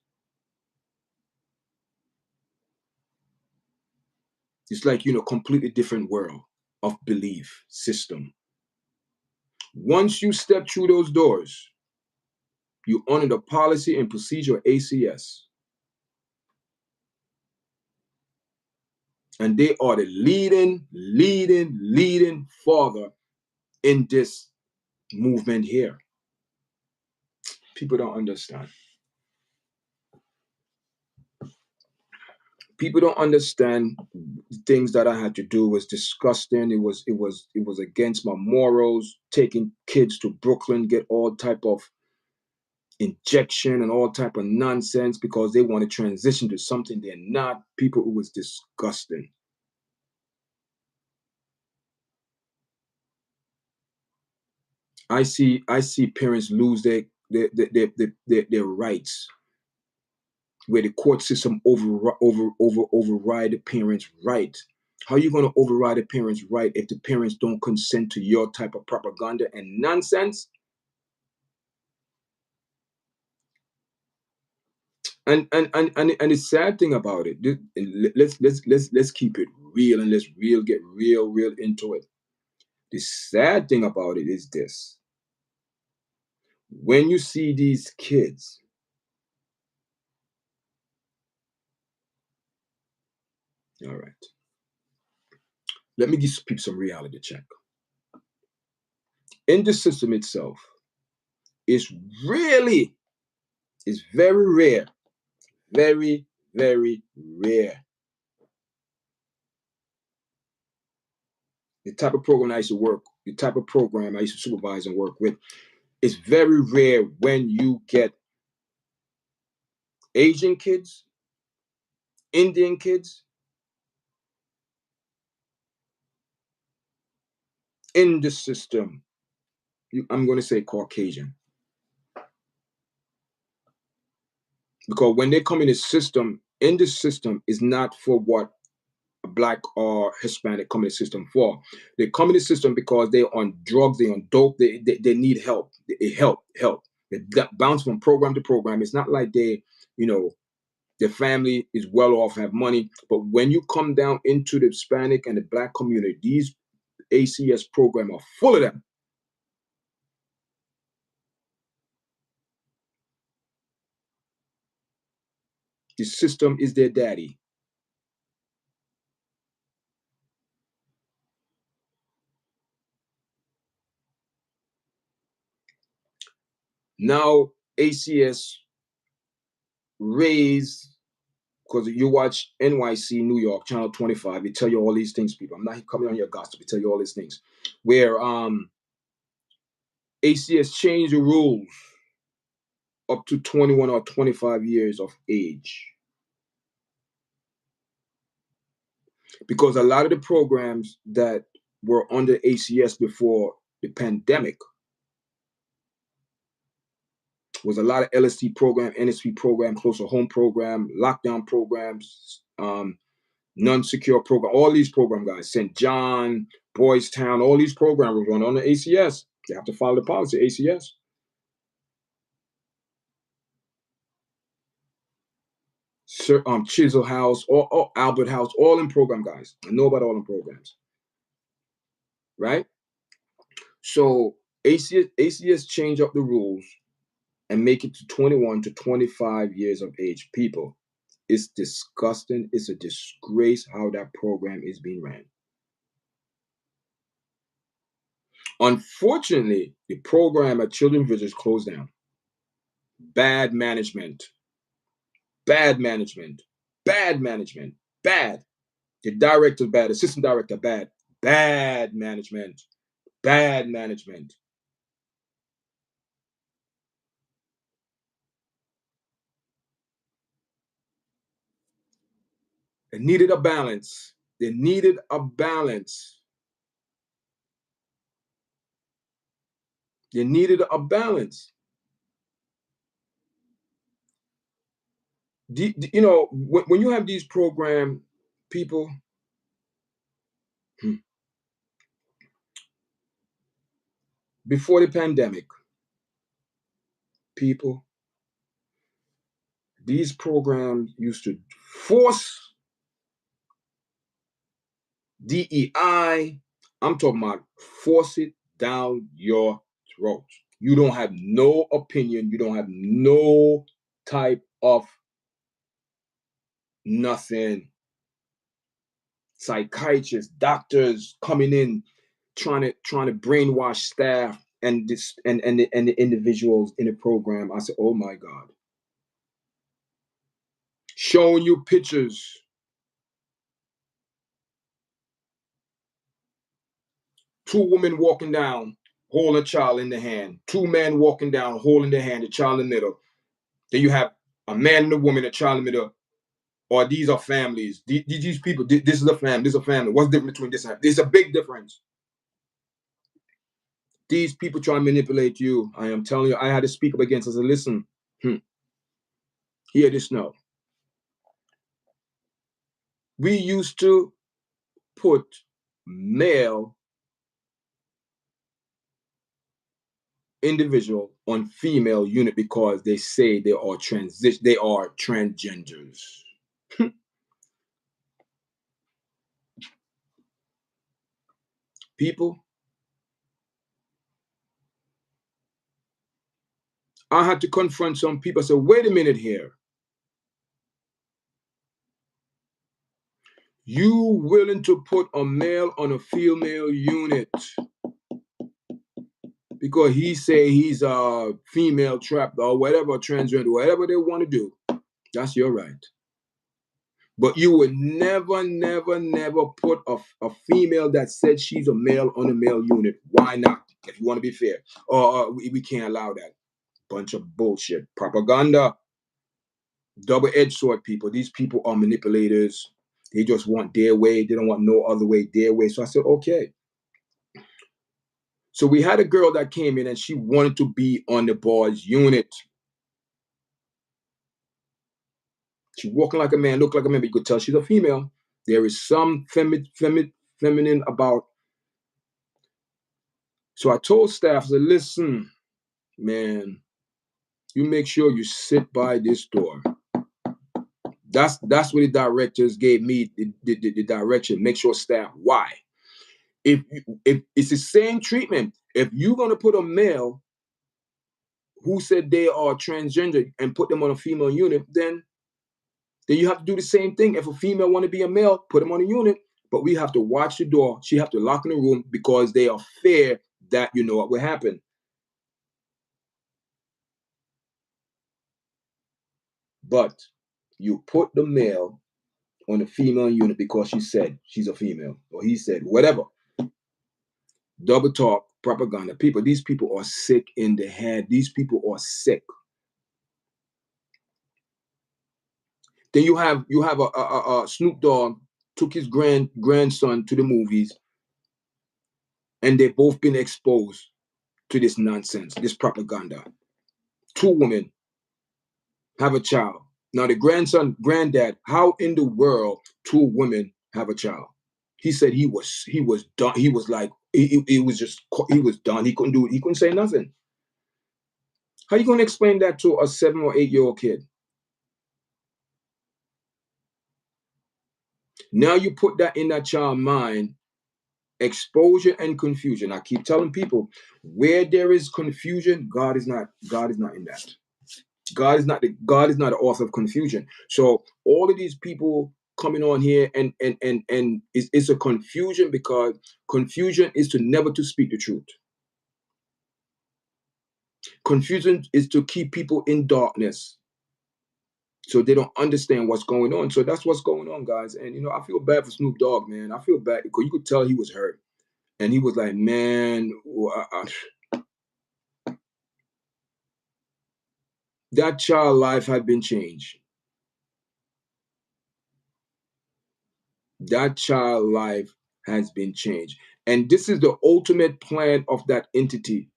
It's like, completely different world of belief system. Once you step through those doors, you honor the policy and procedure ACS. And they are the leading father in this movement here. People don't understand. People don't understand the things that I had to do was disgusting. It was against my morals. Taking kids to Brooklyn, get all type of injection and all type of nonsense because they want to transition to something they're not. People, it was disgusting. I see parents lose their rights, where the court system override the parents' right. How are you going to override a parent's right if the parents don't consent to your type of propaganda and nonsense? And the sad thing about it, let's keep it real, and let's get real into it. The sad thing about it is this: when you see these kids, all right, let me give people some reality check. In the system itself, it's very rare, very rare. The type of program I used to supervise and work with, it's very rare when you get Asian kids, Indian kids in the system. I'm going to say Caucasian. Because when they come in the system is not for what a Black or Hispanic come in the system for. They come in the system because they're on drugs, they're on dope, they need help. Help. They bounce from program to program. It's not like their family is well off, have money. But when you come down into the Hispanic and the Black community, these ACS programs are full of them. The system is their daddy. Now ACS raise, because you watch NYC, New York, Channel 25, they tell you all these things, people. I'm not coming on your gossip, they tell you all these things. Where ACS changed the rules up to 21 or 25 years of age. Because a lot of the programs that were under ACS before the pandemic was a lot of LSD program, NSP program, closer home program, lockdown programs, non-secure program, all these program guys, St. John, Boys Town, all these programs were run on the ACS. They have to follow the policy, ACS. Chisel House, or Albert House, all in program guys. I know about all in programs. Right? So ACS change up the rules and make it to 21 to 25 years of age. People, it's disgusting. It's a disgrace how that program is being ran. Unfortunately, the program at Children's Villages closed down. Bad management. Bad. The director bad. Assistant director bad. Bad management. They needed a balance. When you have these program people, before the pandemic, people, these programs used to force DEI. I'm talking about force it down your throat. You don't have no opinion. You don't have no type of nothing. Psychiatrists, doctors coming in, trying to brainwash staff and the individuals in the program. I said, oh my God. Showing you pictures Two women walking down, holding a child in the hand. Two men walking down, holding their hand, the child in the middle. Then you have a man and a woman, a child in the middle. Or these are families. These people, this is a family, this is a family. What's the difference between this and that? There's a big difference. These people try to manipulate you. I am telling you, I had to speak up against. I said, listen, hear this now. We used to put male individual on female unit because they say they are transgenders. People, I had to confront some people. I said, wait a minute here. You willing to put a male on a female unit because he say he's a female trapped or whatever, transgender, whatever they want to do. That's your right. But you would never, never, never put a female that said she's a male on a male unit. Why not? If you want to be fair. We can't allow that. Bunch of bullshit. Propaganda. Double-edged sword people. These people are manipulators. They just want their way. They don't want no other way, their way. So I said, okay. So we had a girl that came in and she wanted to be on the boys' unit. She walking like a man, look like a man, but you could tell she's a female. There is some feminine about. So I told staff, I said, listen, man, you make sure you sit by this door. That's what the directors gave me the direction. Make sure staff. Why? If it's the same treatment, if you're gonna put a male who said they are transgender and put them on a female unit, then you have to do the same thing. If a female want to be a male, put them on a unit. But we have to watch the door. She have to lock in the room because they are fear that you know what will happen. But you put the male on the female unit because she said she's a female, or he said whatever. Double talk, propaganda. People, these people are sick in the head. These people are sick. Then you have a Snoop Dogg took his grandson to the movies, and they've both been exposed to this nonsense, this propaganda. Two women have a child. Now the granddad, how in the world two women have a child? He said he was done. He was like, he was done. He couldn't do it. He couldn't say nothing. How you going to explain that to a 7 or 8 year old kid? Now you put that in that child's mind, exposure and confusion. I keep telling people, where there is confusion, God is not in that. God is not the author of confusion. So all of these people coming on here and it's a confusion because confusion is to never to speak the truth. Confusion is to keep people in darkness so they don't understand what's going on. So that's what's going on, guys. And you know, I feel bad for Snoop Dogg, man. I feel bad because you could tell he was hurt. And he was like, man, that child life had been changed. That child life has been changed. And this is the ultimate plan of that entity.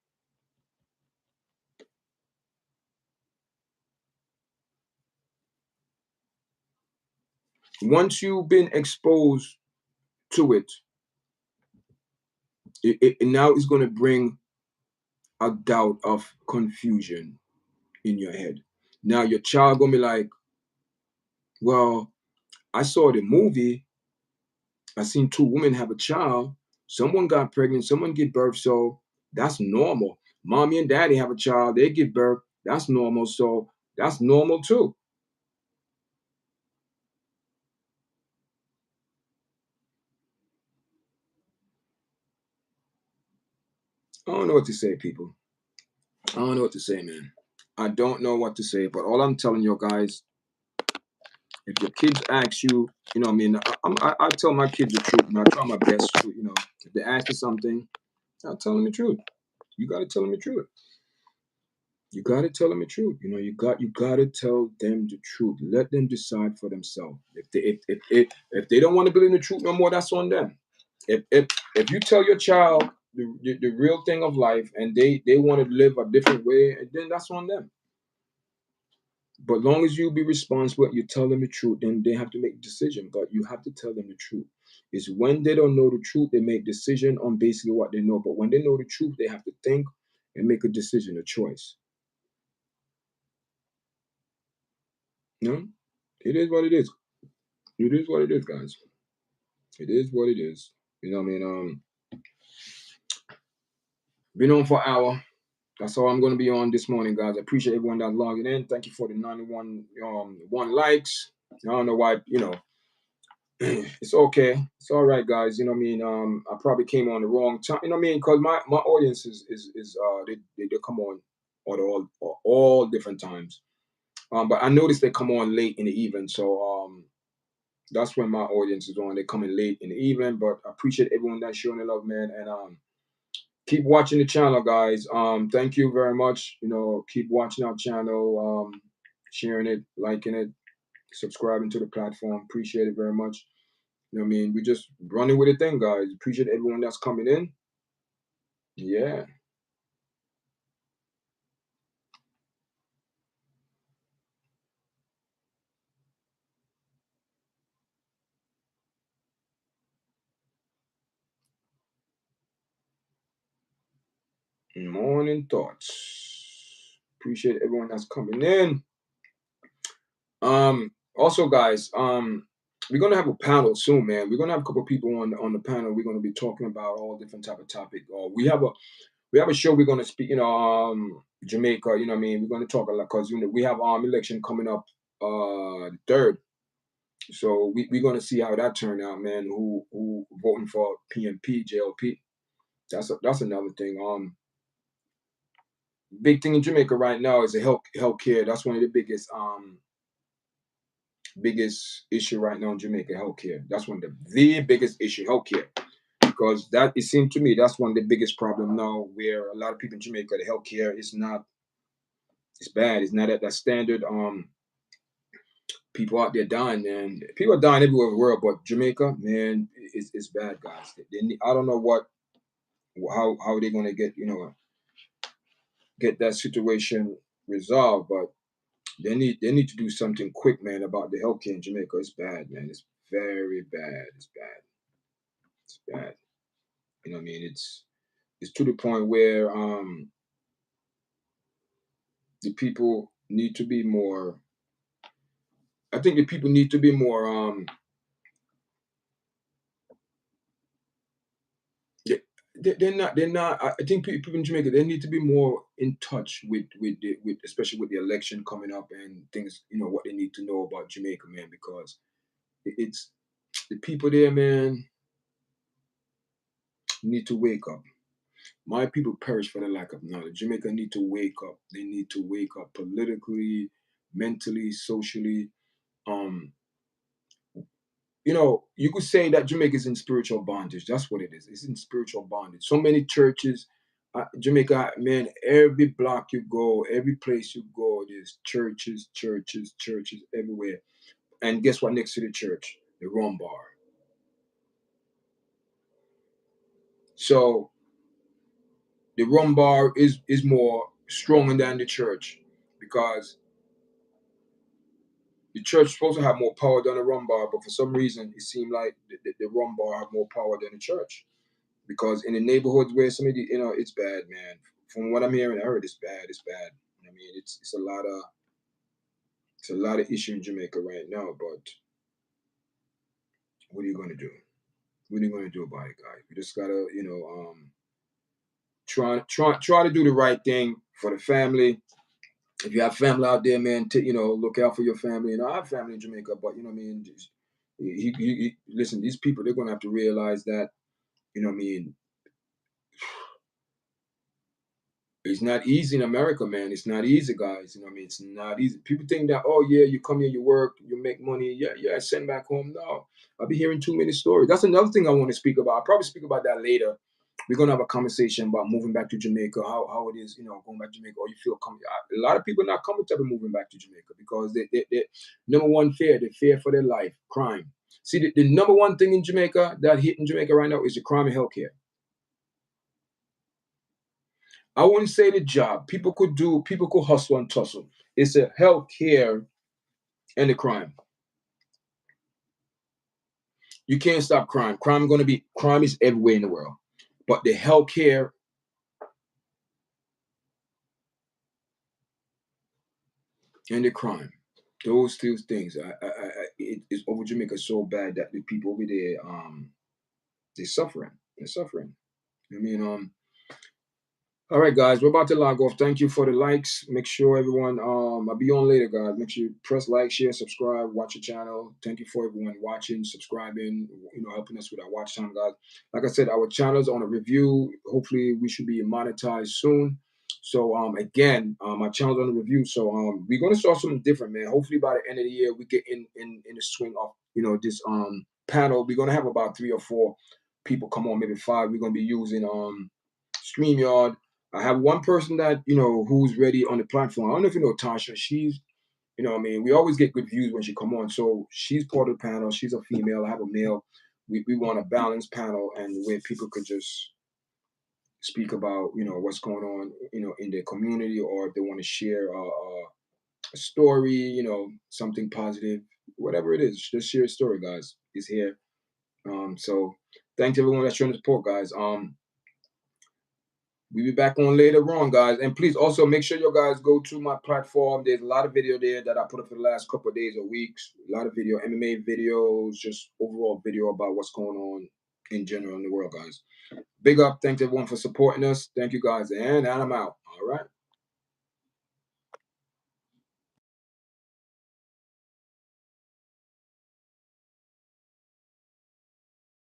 Once you've been exposed to it now is going to bring a doubt of confusion in your head. Now your child going to be like, well, I saw the movie. I seen two women have a child. Someone got pregnant, someone give birth, so that's normal. Mommy and daddy have a child, they give birth, that's normal, so that's normal too. I don't know what to say, people. I don't know what to say, man. I don't know what to say, but all I'm telling you guys, if your kids ask you, you know what I mean, I tell my kids the truth, and I try my best to, you know, if they ask you something, Not telling the truth. You got to tell them the truth. You got to tell them the truth. You know, you got to tell them the truth. Let them decide for themselves. If they don't want to believe in the truth no more, that's on them. If you tell your child the real thing of life and they want to live a different way, then that's on them. But long as you be responsible, you tell them the truth, then they have to make a decision. But you have to tell them the truth. It's when they don't know the truth, they make decision on basically what they know. But when they know the truth, they have to think and make a decision, a choice. You know? It is what it is. It is what it is, guys. It is what it is. You know what I mean? Been on for an hour. That's all I'm going to be on this morning, guys. I appreciate everyone that's logging in. Thank you for the 91 one likes. I don't know why, it's okay. It's all right, guys. You know what I mean? I probably came on the wrong time. You know what I mean? Because my audience is they come on all different times. But I noticed they come on late in the evening, so that's when my audience is on. They come in late in the evening, but I appreciate everyone that's showing the love, man, and keep watching the channel, guys. Thank you very much. You know, keep watching our channel, sharing it, liking it, subscribing to the platform. Appreciate it very much. You know what I mean? We just running with the thing, guys. Appreciate everyone that's coming in. Yeah. Morning thoughts. Appreciate everyone that's coming in. Also, guys, we're gonna have a panel soon, man. We're gonna have a couple of people on the panel. We're gonna be talking about all different type of topic. We have a show we're gonna speak, Jamaica, you know what I mean? We're gonna talk a lot because we have election coming up the third. So we're gonna see how that turned out, man. Who voting for PMP, JLP. That's another thing. Big thing in Jamaica right now is the healthcare. That's one of the biggest issue right now in Jamaica, healthcare. That's one of the biggest issue, healthcare. Because that it seems to me that's one of the biggest problem now where a lot of people in Jamaica, the healthcare is not it's bad. It's not at that standard. People out there dying, man. People are dying everywhere in the world, but Jamaica, man, it's bad, guys. I don't know how they're gonna get that situation resolved, but they need to do something quick, man, about the healthcare in Jamaica. It's bad, man. It's very bad. It's bad. It's bad. You know what I mean? It's to the point where the people need to be more. I think the people need to be more. They're not. They're not. I think people in Jamaica they need to be more in touch with especially with the election coming up and things. You know what they need to know about Jamaica, man, because it's the people there, man, need to wake up. My people perish for the lack of knowledge. Jamaica need to wake up. They need to wake up politically, mentally, socially. Um, you could say that Jamaica is in spiritual bondage. That's what it is. It's in spiritual bondage. So many churches, Jamaica, man, every block you go, every place you go, there's churches, churches, churches everywhere. And guess what? Next to the church, the rum bar. So the rum bar is more stronger than the church because the church is supposed to have more power than the rum bar, but for some reason it seemed like the rum bar have more power than the church. Because in the neighborhoods where somebody, it's bad, man. From what I'm hearing, I heard it's bad. It's bad. I mean, it's a lot of issue in Jamaica right now. But what are you gonna do? What are you gonna do about it, guys? We just gotta, try to do the right thing for the family. If you have family out there, man, look out for your family. And I have family in Jamaica, but you know what I mean. Listen, these people they're gonna have to realize that, you know what I mean. It's not easy in America, man. It's not easy, guys. You know what I mean? It's not easy. People think that, oh yeah, you come here, you work, you make money, yeah, send back home. No, I'll be hearing too many stories. That's another thing I want to speak about. I'll probably speak about that later we're gonna have a conversation about moving back to Jamaica, how it is, going back to Jamaica, or you feel comfortable. A lot of people are not comfortable moving back to Jamaica because they number one fear, they fear for their life, crime. See, the number one thing in Jamaica that hit in Jamaica right now is the crime and healthcare. I wouldn't say the job. People could hustle and tussle. It's the healthcare and the crime. You can't stop crime. Crime is everywhere in the world. But the healthcare and the crime, those two things, it's over Jamaica so bad that the people over there, they're suffering. They're suffering. I mean, all right, guys, we're about to log off. Thank you for the likes. Make sure everyone, I'll be on later, guys. Make sure you press like, share, subscribe, watch the channel. Thank you for everyone watching, subscribing, helping us with our watch time, guys. Like I said, our channel's on a review. Hopefully, we should be monetized soon. So, again, my channel's on a review. So, we're gonna start something different, man. Hopefully, by the end of the year, we get in the swing of, this panel. We're gonna have about 3 or 4 people come on, maybe 5. We're gonna be using StreamYard. I have one person that, who's ready on the platform. I don't know if you know Tasha. She's, we always get good views when she come on. So she's part of the panel. She's a female. I have a male. We want a balanced panel and where people could just speak about, what's going on, in their community, or if they want to share a story, something positive, whatever it is, just share a story, guys. Is here. So thanks everyone that's showing the support, guys. We'll be back on later on, guys. And please also make sure you guys go to my platform. There's a lot of video there that I put up for the last couple of days or weeks. A lot of video, MMA videos, just overall video about what's going on in general in the world, guys. Big up. Thanks everyone for supporting us. Thank you, guys. And I'm out. All right.